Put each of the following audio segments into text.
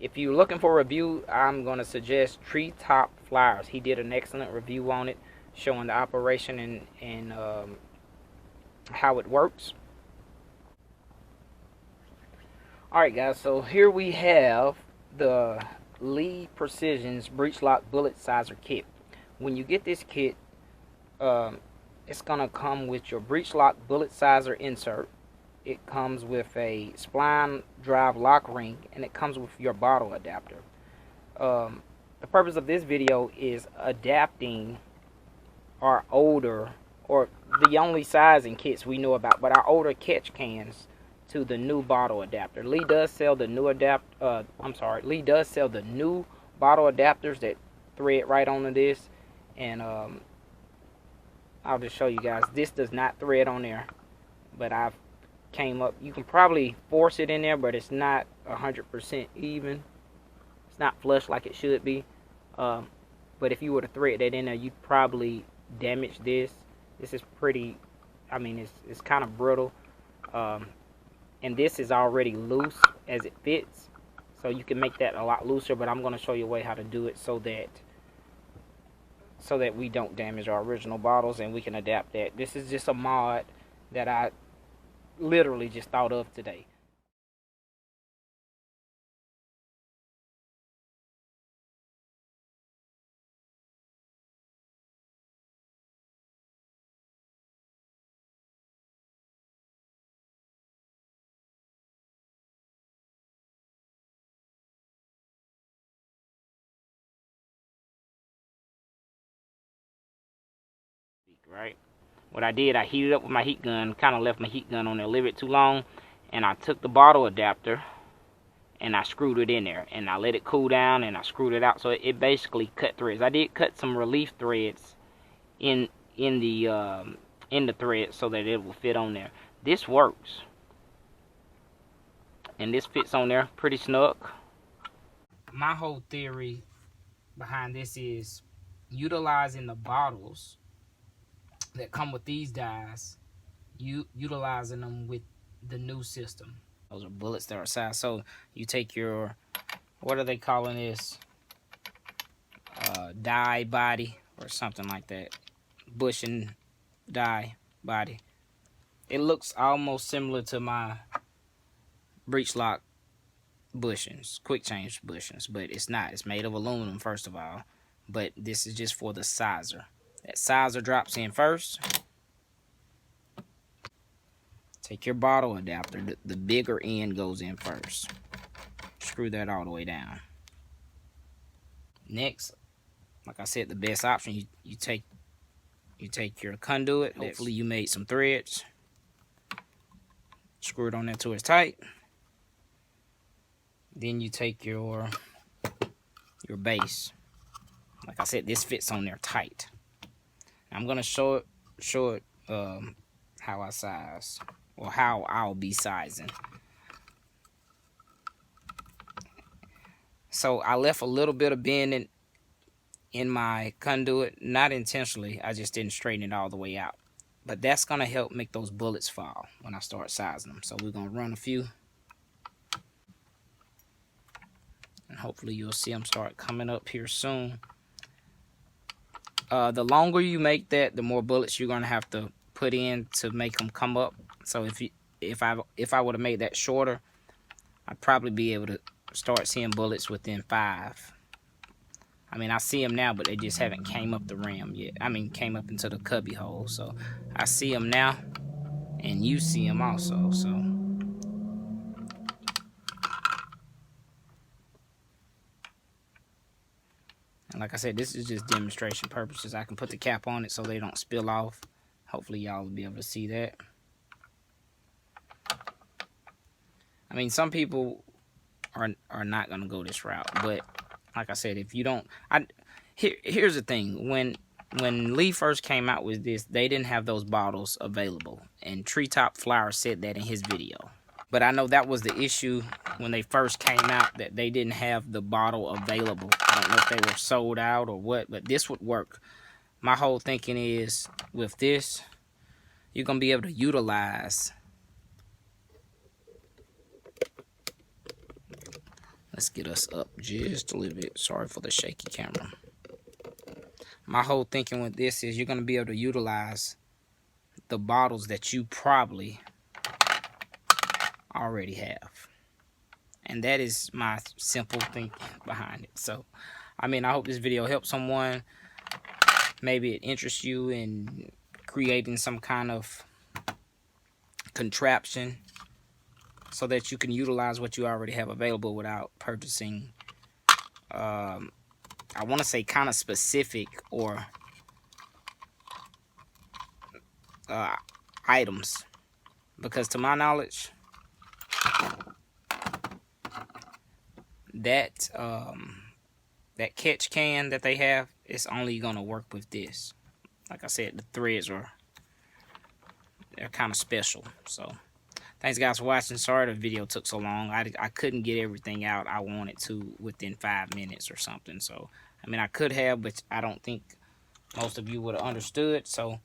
If you're looking for a review, I'm going to suggest Treetop Flowers. He did an excellent review on it, showing the operation and how it works. Alright guys, so here we have the Lee Precision's Breech Lock Bullet Sizer Kit. When you get this kit, it's going to come with your Breech Lock Bullet Sizer insert. It comes with a spline drive lock ring, and it comes with your bottle adapter. The purpose of this video is adapting our older, or the only sizing kits we know about, but our older catch cans to the new bottle adapter. Lee does sell the new Lee does sell the new bottle adapters that thread right onto this, and I'll just show you guys. This does not thread on there, but I've came up. You can probably force it in there, but it's not 100% even. It's not flush like it should be. But if you were to thread that in there, you'd probably damage this. This is pretty. I mean, it's kind of brittle. And this is already loose as it fits, so you can make that a lot looser, but I'm going to show you a way how to do it so that we don't damage our original bottles and we can adapt that. This is just a mod that I literally just thought of today. Right? What I did, I heated up with my heat gun, kind of left my heat gun on there a little bit too long, and I took the bottle adapter and I screwed it in there, and I let it cool down, and I screwed it out, so it basically cut threads. I did cut some relief threads in the thread so that it will fit on there. This works, and this fits on there pretty snug. My whole theory behind this is utilizing the bottles that come with these dies, utilizing them with the new system. Those are bullets that are size. So you take your, what are they calling this? Die body or something like that. Bushing die body. It looks almost similar to my breech lock bushings, quick change bushings, but it's not. It's made of aluminum, first of all. But this is just for the sizer. That sizer drops in first. Take your bottle adapter. The bigger end goes in first. Screw that all the way down. Next, like I said, the best option, you take your conduit. Hopefully you made some threads. Screw it on there till it's tight. Then you take your base. Like I said, this fits on there tight. I'm gonna show it how I size, or how I'll be sizing. So I left a little bit of bend in my conduit, not intentionally. I just didn't straighten it all the way out. But that's gonna help make those bullets fall when I start sizing them. So we're gonna run a few, and hopefully you'll see them start coming up here soon. The longer you make that, the more bullets you're gonna have to put in to make them come up. So if I would have made that shorter, I'd probably be able to start seeing bullets within 5. I mean, I see them now, but they just haven't came up the rim yet. I mean, came up into the cubby hole. So I see them now, and you see them also. So and like I said, this is just demonstration purposes. I can put the cap on it so they don't spill off. Hopefully y'all will be able to see that. I mean, some people are not gonna go this route, but like I said, if you don't, here's the thing: when Lee first came out with this, they didn't have those bottles available, and Treetop Flowers said that in his video. But I know that was the issue when they first came out, that they didn't have the bottle available. I don't know if they were sold out or what, but this would work. My whole thinking is, with this, you're gonna be able to utilize Let's get us up just a little bit. Sorry for the shaky camera. My whole thinking with this is you're going to be able to utilize the bottles that you probably already have. And that is my simple thinking behind it. So, I mean, I hope this video helps someone. Maybe it interests you in creating some kind of contraption so that you can utilize what you already have available without purchasing, I want to say kind of specific or items. Because to my knowledge, that that catch can that they have is only going to work with this. Like I said, the threads they're kind of special. So thanks guys for watching. Sorry the video took so long. I couldn't get everything out I wanted to within 5 minutes or something. So I mean, I could have, but I don't think most of you would have understood. So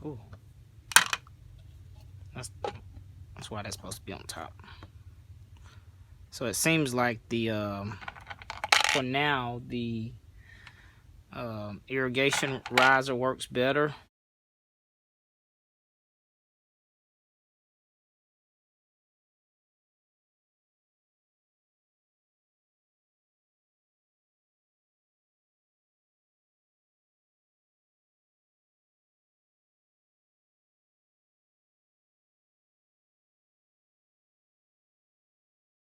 ooh, that's why that's supposed to be on top. So it seems like the for now the irrigation riser works better